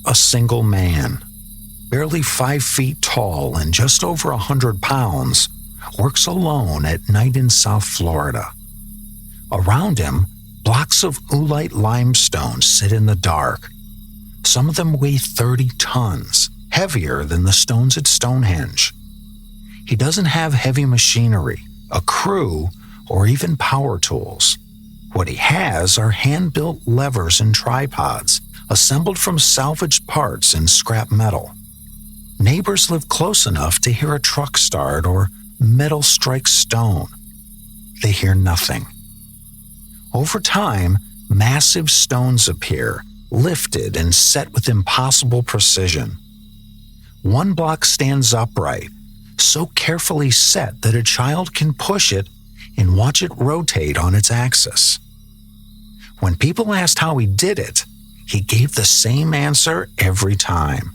A single man, barely 5 feet tall and just over 100 pounds, works alone at night in South Florida. Around him, blocks of oolite limestone sit in the dark. Some of them weigh 30 tons, heavier than the stones at Stonehenge. He doesn't have heavy machinery, a crew, or even power tools. What he has are hand-built levers and tripods, assembled from salvaged parts and scrap metal. Neighbors live close enough to hear a truck start or metal strike stone. They hear nothing. Over time, massive stones appear, lifted and set with impossible precision. One block stands upright, so carefully set that a child can push it and watch it rotate on its axis. When people asked how he did it, he gave the same answer every time.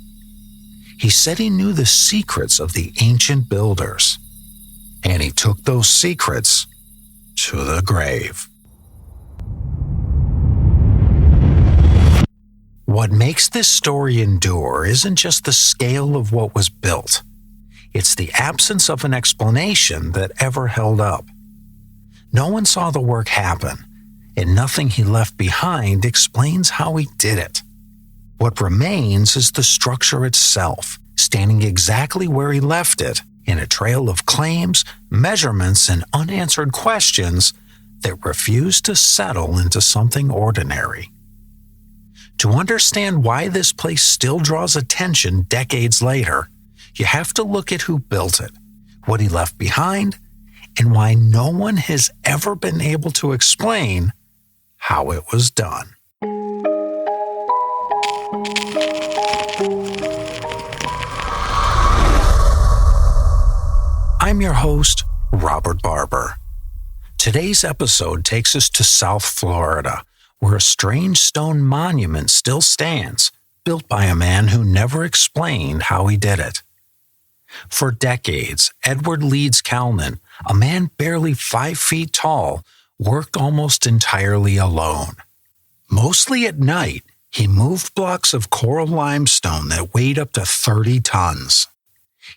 He said he knew the secrets of the ancient builders, and he took those secrets to the grave. What makes this story endure isn't just the scale of what was built. It's the absence of an explanation that ever held up. No one saw the work happen, and nothing he left behind explains how he did it. What remains is the structure itself, standing exactly where he left it, in a trail of claims, measurements, and unanswered questions that refuse to settle into something ordinary. To understand why this place still draws attention decades later, you have to look at who built it, what he left behind, and why no one has ever been able to explain how it was done. I'm your host, Robert Barber. Today's episode takes us to South Florida, where a strange stone monument still stands, built by a man who never explained how he did it. For decades, Edward Leedskalnin, a man barely 5 feet tall, worked almost entirely alone. Mostly at night, he moved blocks of coral limestone that weighed up to 30 tons.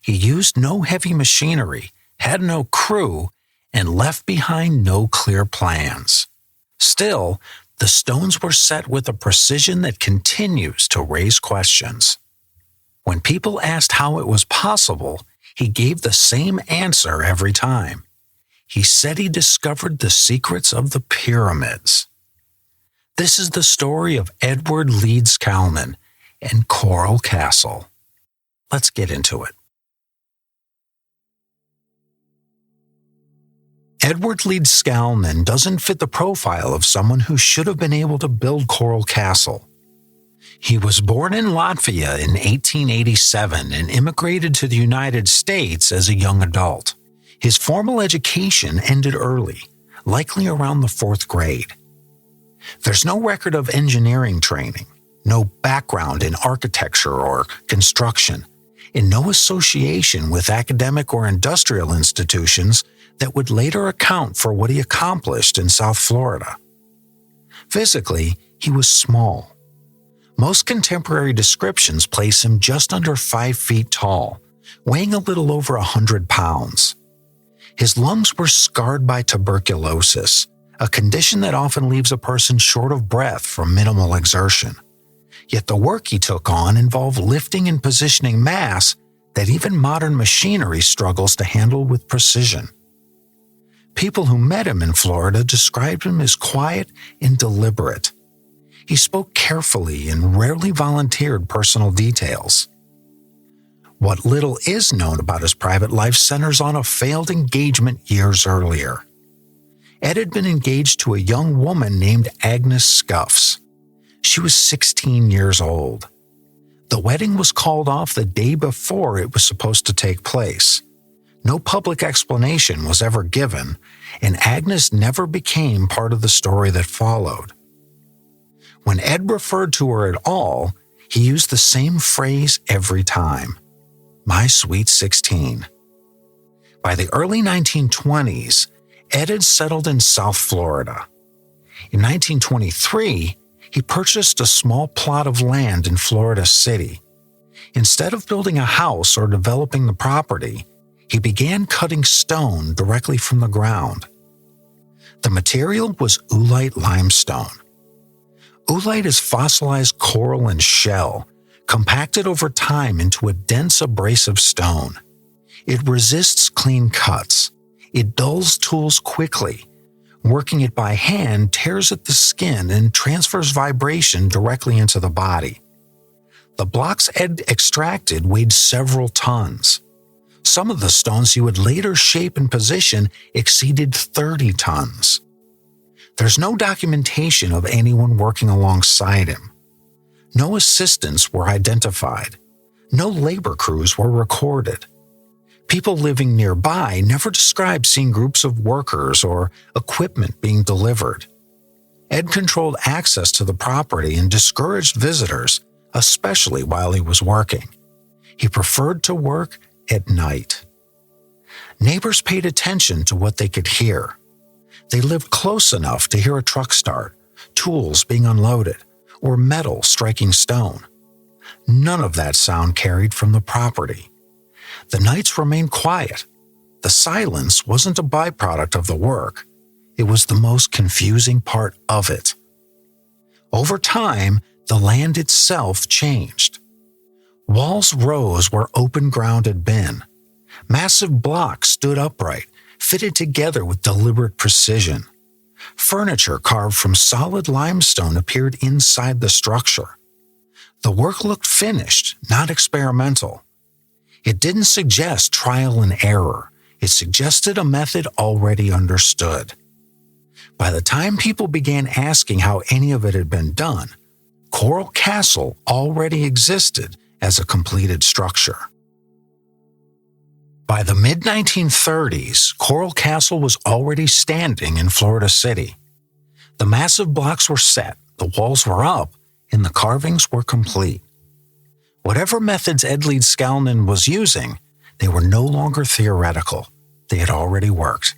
He used no heavy machinery, had no crew, and left behind no clear plans. Still, the stones were set with a precision that continues to raise questions. When people asked how it was possible, he gave the same answer every time. He said he discovered the secrets of the pyramids. This is the story of Edward Leedskalnin and Coral Castle. Let's get into it. Edward Leedskalnin doesn't fit the profile of someone who should have been able to build Coral Castle. He was born in Latvia in 1887 and immigrated to the United States as a young adult. His formal education ended early, likely around the 4th grade. There's no record of engineering training, no background in architecture or construction, and no association with academic or industrial institutions that would later account for what he accomplished in South Florida. Physically, he was small. Most contemporary descriptions place him just under 5 feet tall, weighing a little over 100 pounds. His lungs were scarred by tuberculosis, a condition that often leaves a person short of breath from minimal exertion. Yet the work he took on involved lifting and positioning mass that even modern machinery struggles to handle with precision. People who met him in Florida described him as quiet and deliberate. He spoke carefully and rarely volunteered personal details. What little is known about his private life centers on a failed engagement years earlier. Ed had been engaged to a young woman named Agnes Scuffs. She was 16 years old. The wedding was called off the day before it was supposed to take place. No public explanation was ever given, and Agnes never became part of the story that followed. When Ed referred to her at all, he used the same phrase every time, "My sweet 16." By the early 1920s, Ed had settled in South Florida. In 1923, he purchased a small plot of land in Florida City. Instead of building a house or developing the property, he began cutting stone directly from the ground. The material was oolite limestone. Oolite is fossilized coral and shell, compacted over time into a dense abrasive stone. It resists clean cuts. It dulls tools quickly. Working it by hand tears at the skin and transfers vibration directly into the body. The blocks Ed extracted weighed several tons. Some of the stones he would later shape and position exceeded 30 tons. There's no documentation of anyone working alongside him. No assistants were identified. No labor crews were recorded. People living nearby never described seeing groups of workers or equipment being delivered. Ed controlled access to the property and discouraged visitors, especially while he was working. He preferred to work at night. Neighbors paid attention to what they could hear. They lived close enough to hear a truck start, tools being unloaded, or metal striking stone. None of that sound carried from the property. The nights remained quiet. The silence wasn't a byproduct of the work. It was the most confusing part of it. Over time, the land itself changed. Walls rose where open ground had been. Massive blocks stood upright, fitted together with deliberate precision. Furniture carved from solid limestone appeared inside the structure. The work looked finished, not experimental. It didn't suggest trial and error. It suggested a method already understood. By the time people began asking how any of it had been done, Coral Castle already existed as a completed structure. By the mid-1930s, Coral Castle was already standing in Florida City. The massive blocks were set, the walls were up, and the carvings were complete. Whatever methods Ed Leedskalnin was using, they were no longer theoretical. They had already worked.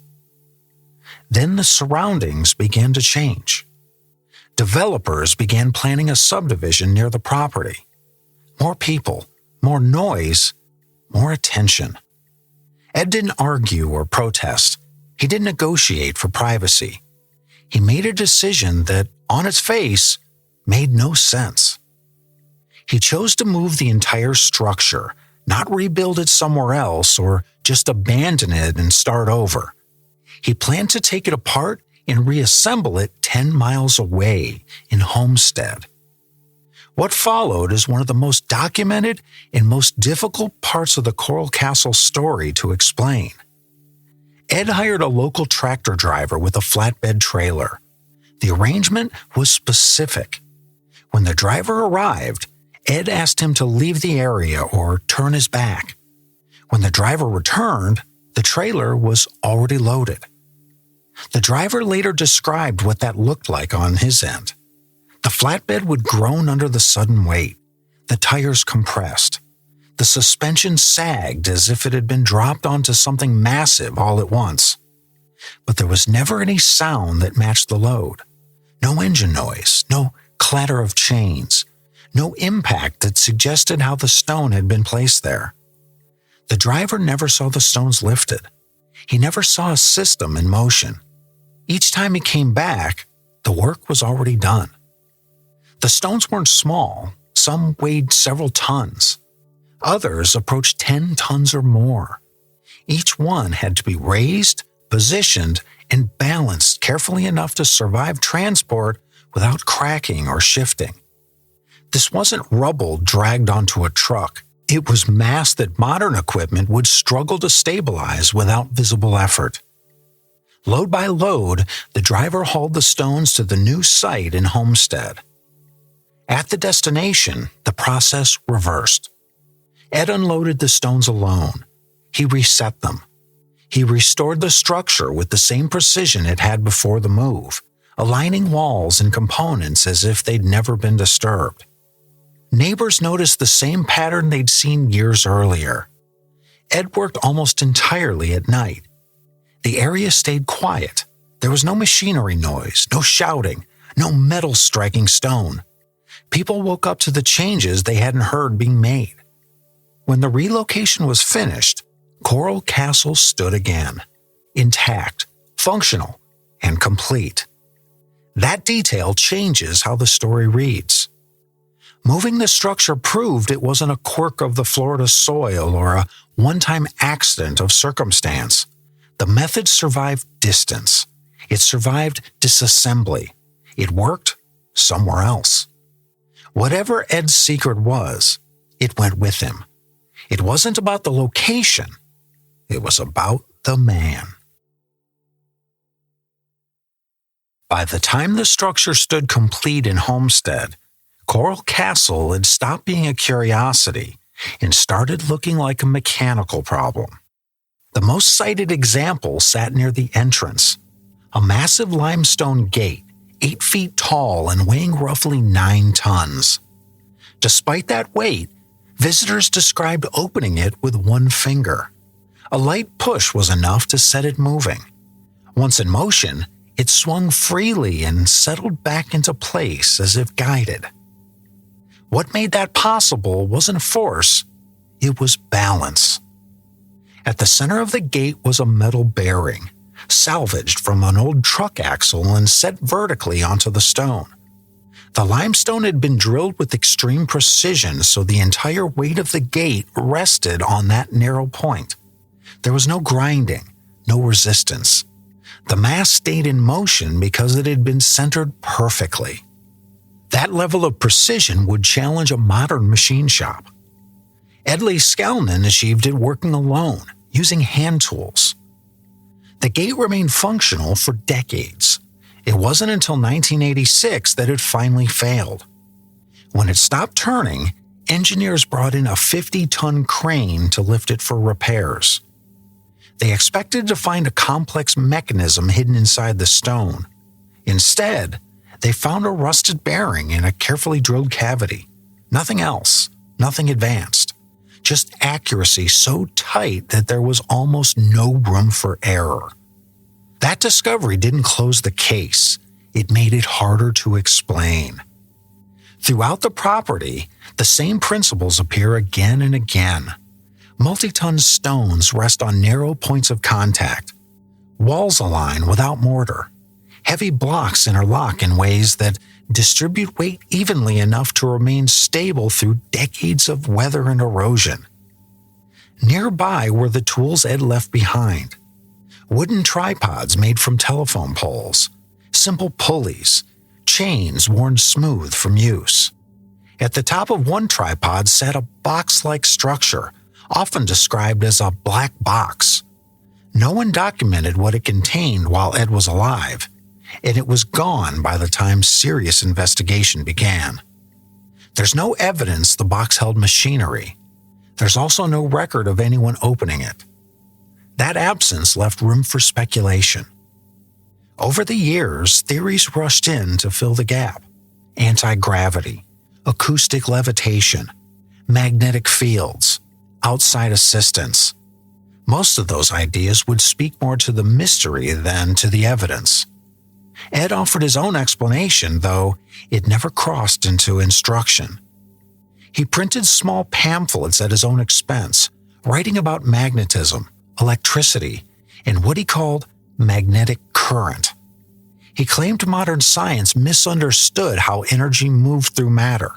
Then the surroundings began to change. Developers began planning a subdivision near the property. More people, more noise, more attention. Ed didn't argue or protest. He didn't negotiate for privacy. He made a decision that, on its face, made no sense. He chose to move the entire structure, not rebuild it somewhere else or just abandon it and start over. He planned to take it apart and reassemble it 10 miles away in Homestead. What followed is one of the most documented and most difficult parts of the Coral Castle story to explain. Ed hired a local tractor driver with a flatbed trailer. The arrangement was specific. When the driver arrived, Ed asked him to leave the area or turn his back. When the driver returned, the trailer was already loaded. The driver later described what that looked like on his end. The flatbed would groan under the sudden weight. The tires compressed. The suspension sagged as if it had been dropped onto something massive all at once. But there was never any sound that matched the load. No engine noise, no clatter of chains, no impact that suggested how the stone had been placed there. The driver never saw the stones lifted. He never saw a system in motion. Each time he came back, the work was already done. The stones weren't small. Some weighed several tons. Others approached 10 tons or more. Each one had to be raised, positioned, and balanced carefully enough to survive transport without cracking or shifting. This wasn't rubble dragged onto a truck. It was mass that modern equipment would struggle to stabilize without visible effort. Load by load, the driver hauled the stones to the new site in Homestead. At the destination, the process reversed. Ed unloaded the stones alone. He reset them. He restored the structure with the same precision it had before the move, aligning walls and components as if they'd never been disturbed. Neighbors noticed the same pattern they'd seen years earlier. Ed worked almost entirely at night. The area stayed quiet. There was no machinery noise, no shouting, no metal striking stone. People woke up to the changes they hadn't heard being made. When the relocation was finished, Coral Castle stood again, intact, functional, and complete. That detail changes how the story reads. Moving the structure proved it wasn't a quirk of the Florida soil or a one-time accident of circumstance. The method survived distance. It survived disassembly. It worked somewhere else. Whatever Ed's secret was, it went with him. It wasn't about the location. It was about the man. By the time the structure stood complete in Homestead, Coral Castle had stopped being a curiosity and started looking like a mechanical problem. The most cited example sat near the entrance, a massive limestone gate, 8 feet tall and weighing roughly 9 tons. Despite that weight, visitors described opening it with one finger. A light push was enough to set it moving. Once in motion, it swung freely and settled back into place as if guided. What made that possible wasn't force, it was balance. At the center of the gate was a metal bearing, salvaged from an old truck axle and set vertically onto the stone. The limestone had been drilled with extreme precision, so the entire weight of the gate rested on that narrow point. There was no grinding, no resistance. The mass stayed in motion because it had been centered perfectly. That level of precision would challenge a modern machine shop. Ed Leedskalnin achieved it working alone, using hand tools. The gate remained functional for decades. It wasn't until 1986 that it finally failed. When it stopped turning, engineers brought in a 50-ton crane to lift it for repairs. They expected to find a complex mechanism hidden inside the stone. Instead, they found a rusted bearing in a carefully drilled cavity. Nothing else, nothing advanced. Just accuracy so tight that there was almost no room for error. That discovery didn't close the case. It made it harder to explain. Throughout the property, the same principles appear again and again. Multi-ton stones rest on narrow points of contact. Walls align without mortar. Heavy blocks interlock in ways that distribute weight evenly enough to remain stable through decades of weather and erosion. Nearby were the tools Ed left behind. Wooden tripods made from telephone poles, simple pulleys, chains worn smooth from use. At the top of one tripod sat a box-like structure, often described as a black box. No one documented what it contained while Ed was alive, and it was gone by the time serious investigation began. There's no evidence the box held machinery. There's also no record of anyone opening it. That absence left room for speculation. Over the years, theories rushed in to fill the gap. Anti-gravity, acoustic levitation, magnetic fields, outside assistance. Most of those ideas would speak more to the mystery than to the evidence. Ed offered his own explanation, though it never crossed into instruction. He printed small pamphlets at his own expense, writing about magnetism, electricity, and what he called magnetic current. He claimed modern science misunderstood how energy moved through matter.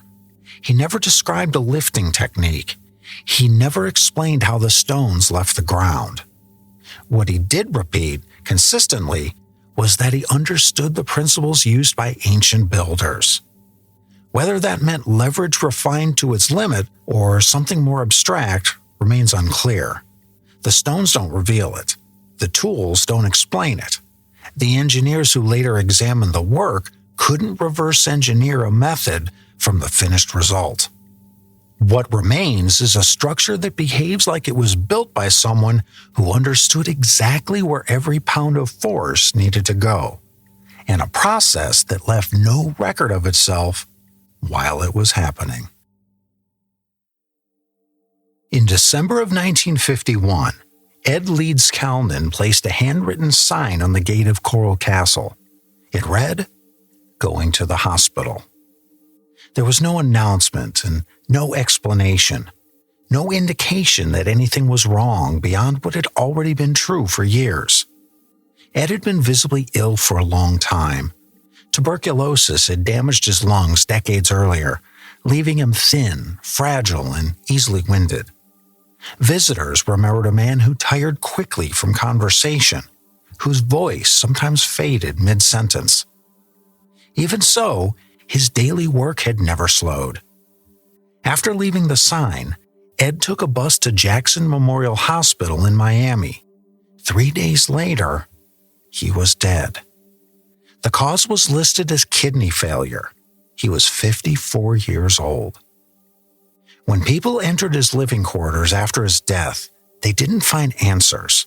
He never described a lifting technique. He never explained how the stones left the ground. What he did repeat consistently was that he understood the principles used by ancient builders. Whether that meant leverage refined to its limit or something more abstract remains unclear. The stones don't reveal it. The tools don't explain it. The engineers who later examined the work couldn't reverse engineer a method from the finished result. What remains is a structure that behaves like it was built by someone who understood exactly where every pound of force needed to go, and a process that left no record of itself while it was happening. In December of 1951, Ed Leedskalnin placed a handwritten sign on the gate of Coral Castle. It read, going to the hospital. There was no announcement and no explanation, no indication that anything was wrong beyond what had already been true for years. Ed had been visibly ill for a long time. Tuberculosis had damaged his lungs decades earlier, leaving him thin, fragile, and easily winded. Visitors remembered a man who tired quickly from conversation, whose voice sometimes faded mid-sentence. Even so, his daily work had never slowed. After leaving the sign, Ed took a bus to Jackson Memorial Hospital in Miami. 3 days later, he was dead. The cause was listed as kidney failure. He was 54 years old. When people entered his living quarters after his death, they didn't find answers.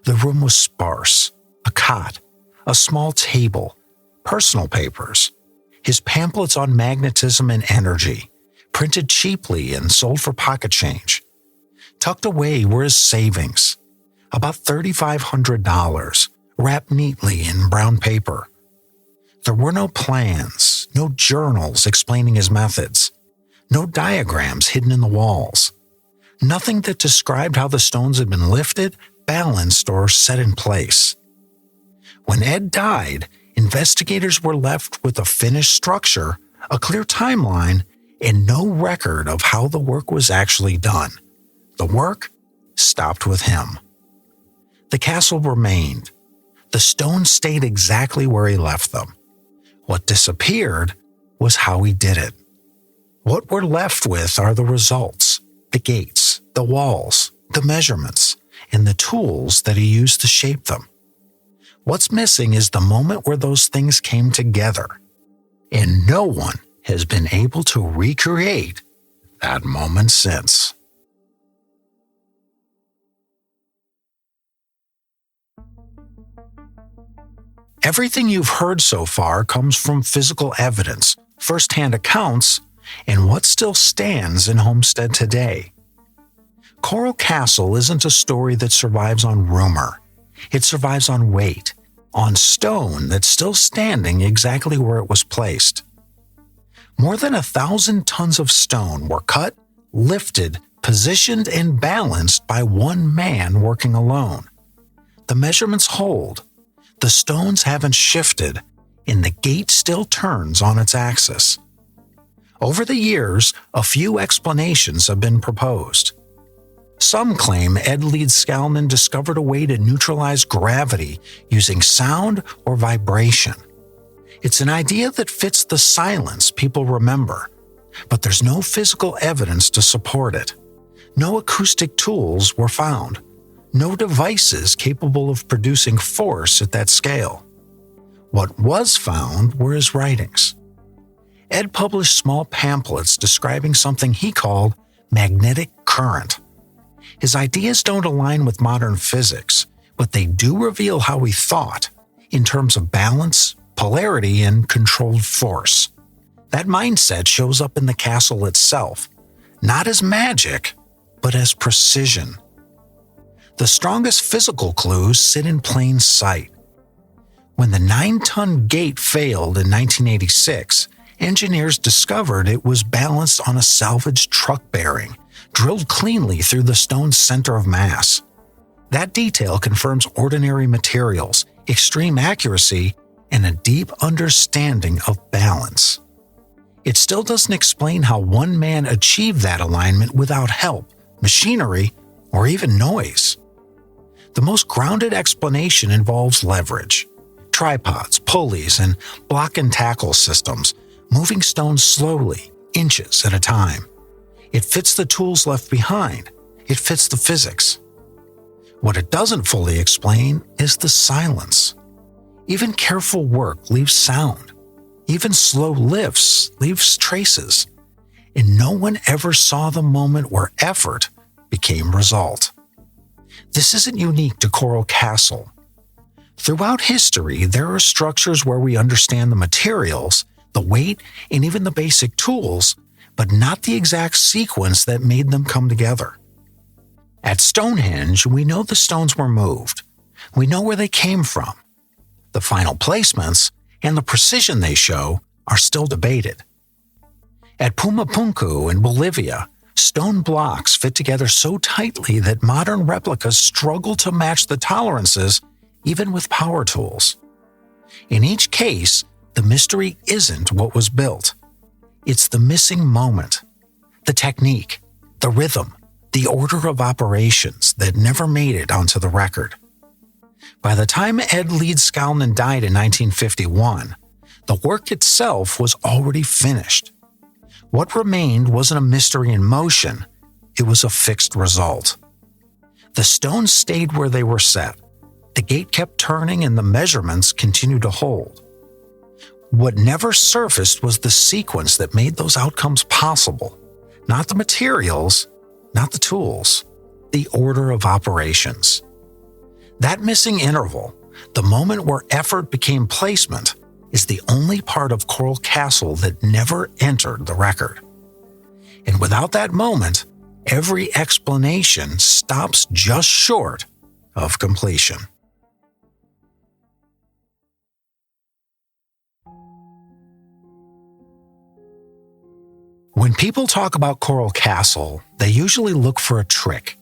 The room was sparse: a cot, a small table, personal papers, his pamphlets on magnetism and energy, printed cheaply and sold for pocket change. Tucked away were his savings, about $3,500, wrapped neatly in brown paper. There were no plans, no journals explaining his methods, no diagrams hidden in the walls, nothing that described how the stones had been lifted, balanced, or set in place. When Ed died, investigators were left with a finished structure, a clear timeline, and no record of how the work was actually done. The work stopped with him. The castle remained. The stones stayed exactly where he left them. What disappeared was how he did it. What we're left with are the results, the gates, the walls, the measurements, and the tools that he used to shape them. What's missing is the moment where those things came together, and no one has been able to recreate that moment since. Everything you've heard so far comes from physical evidence, first-hand accounts, and what still stands in Homestead today. Coral Castle isn't a story that survives on rumor. It survives on weight, on stone that's still standing exactly where it was placed. More than 1,000 tons of stone were cut, lifted, positioned, and balanced by one man working alone. The measurements hold. The stones haven't shifted, and the gate still turns on its axis. Over the years, a few explanations have been proposed. Some claim Ed Leedskalnin discovered a way to neutralize gravity using sound or vibration. It's an idea that fits the silence people remember, but there's no physical evidence to support it. No acoustic tools were found. No devices capable of producing force at that scale. What was found were his writings. Ed published small pamphlets describing something he called magnetic current. His ideas don't align with modern physics, but they do reveal how he thought in terms of balance, polarity, and controlled force. That mindset shows up in the castle itself, not as magic, but as precision. The strongest physical clues sit in plain sight. When the 9-ton gate failed in 1986, engineers discovered it was balanced on a salvaged truck bearing, drilled cleanly through the stone's center of mass. That detail confirms ordinary materials, extreme accuracy, and a deep understanding of balance. It still doesn't explain how one man achieved that alignment without help, machinery, or even noise. The most grounded explanation involves leverage. Tripods, pulleys, and block and tackle systems, moving stones slowly, inches at a time. It fits the tools left behind. It fits the physics. What it doesn't fully explain is the silence. Even careful work leaves sound. Even slow lifts leaves traces. And no one ever saw the moment where effort became result. This isn't unique to Coral Castle. Throughout history, there are structures where we understand the materials, the weight, and even the basic tools, but not the exact sequence that made them come together. At Stonehenge, we know the stones were moved. We know where they came from. The final placements and the precision they show are still debated. At Pumapunku in Bolivia, stone blocks fit together so tightly that modern replicas struggle to match the tolerances even with power tools. In each case, the mystery isn't what was built. It's the missing moment, the technique, the rhythm, the order of operations that never made it onto the record. By the time Ed Leedskalnin died in 1951, the work itself was already finished. What remained wasn't a mystery in motion, it was a fixed result. The stones stayed where they were set, the gate kept turning, and the measurements continued to hold. What never surfaced was the sequence that made those outcomes possible. Not the materials, not the tools, the order of operations. That missing interval, the moment where effort became placement, is the only part of Coral Castle that never entered the record. And without that moment, every explanation stops just short of completion. When people talk about Coral Castle, they usually look for a trick,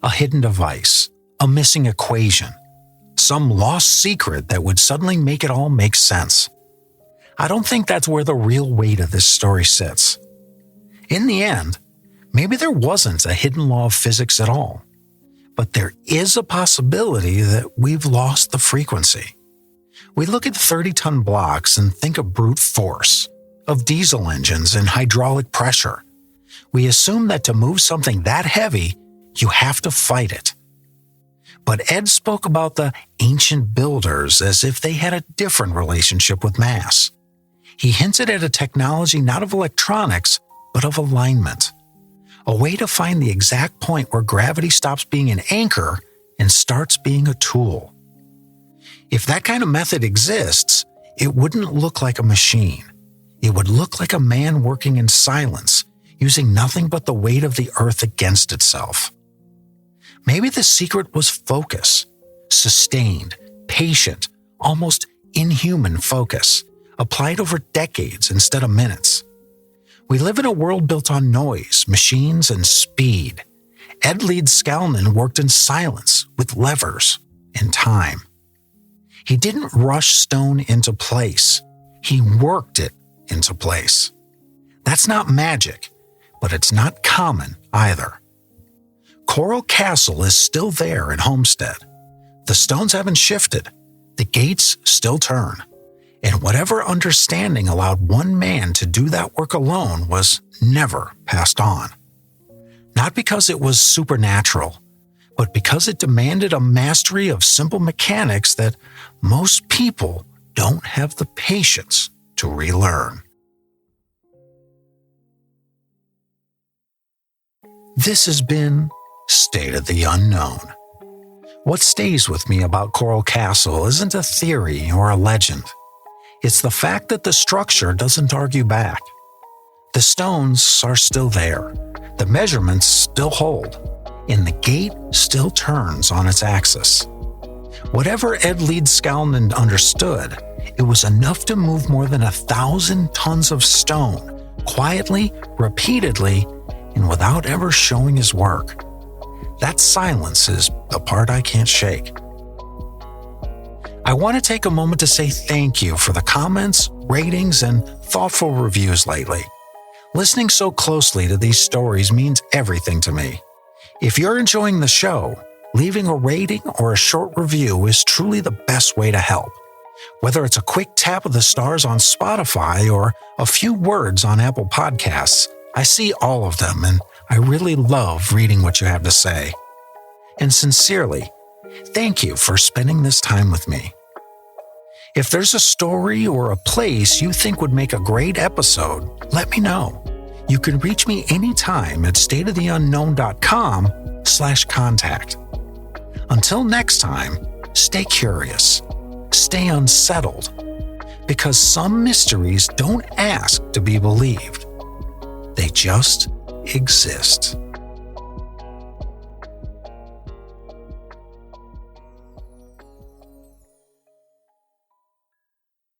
a hidden device, a missing equation, some lost secret that would suddenly make it all make sense. I don't think that's where the real weight of this story sits. In the end, maybe there wasn't a hidden law of physics at all, but there is a possibility that we've lost the frequency. We look at 30-ton blocks and think of brute force, of diesel engines and hydraulic pressure. We assume that to move something that heavy, you have to fight it. But Ed spoke about the ancient builders as if they had a different relationship with mass. He hinted at a technology not of electronics, but of alignment. A way to find the exact point where gravity stops being an anchor and starts being a tool. If that kind of method exists, it wouldn't look like a machine. It would look like a man working in silence, using nothing but the weight of the earth against itself. Maybe the secret was focus, sustained, patient, almost inhuman focus, applied over decades instead of minutes. We live in a world built on noise, machines, and speed. Ed Leedskalnin worked in silence, with levers, and time. He didn't rush stone into place. He worked it into place. That's not magic, but it's not common either. Coral Castle is still there in Homestead. The stones haven't shifted. The gates still turn. And whatever understanding allowed one man to do that work alone was never passed on. Not because it was supernatural, but because it demanded a mastery of simple mechanics that most people don't have the patience to relearn. This has been State of the Unknown. What stays with me about Coral Castle isn't a theory or a legend. It's the fact that the structure doesn't argue back. The stones are still there, the measurements still hold, and the gate still turns on its axis. Whatever Ed Leedskalnin understood, it was enough to move more than 1,000 tons of stone, quietly, repeatedly, and without ever showing his work. That silence is the part I can't shake. I want to take a moment to say thank you for the comments, ratings, and thoughtful reviews lately. Listening so closely to these stories means everything to me. If you're enjoying the show, leaving a rating or a short review is truly the best way to help. Whether it's a quick tap of the stars on Spotify or a few words on Apple Podcasts, I see all of them and I really love reading what you have to say. And sincerely, thank you for spending this time with me. If there's a story or a place you think would make a great episode, let me know. You can reach me anytime at stateoftheunknown.com/contact. Until next time, stay curious, stay unsettled, because some mysteries don't ask to be believed. They just exist.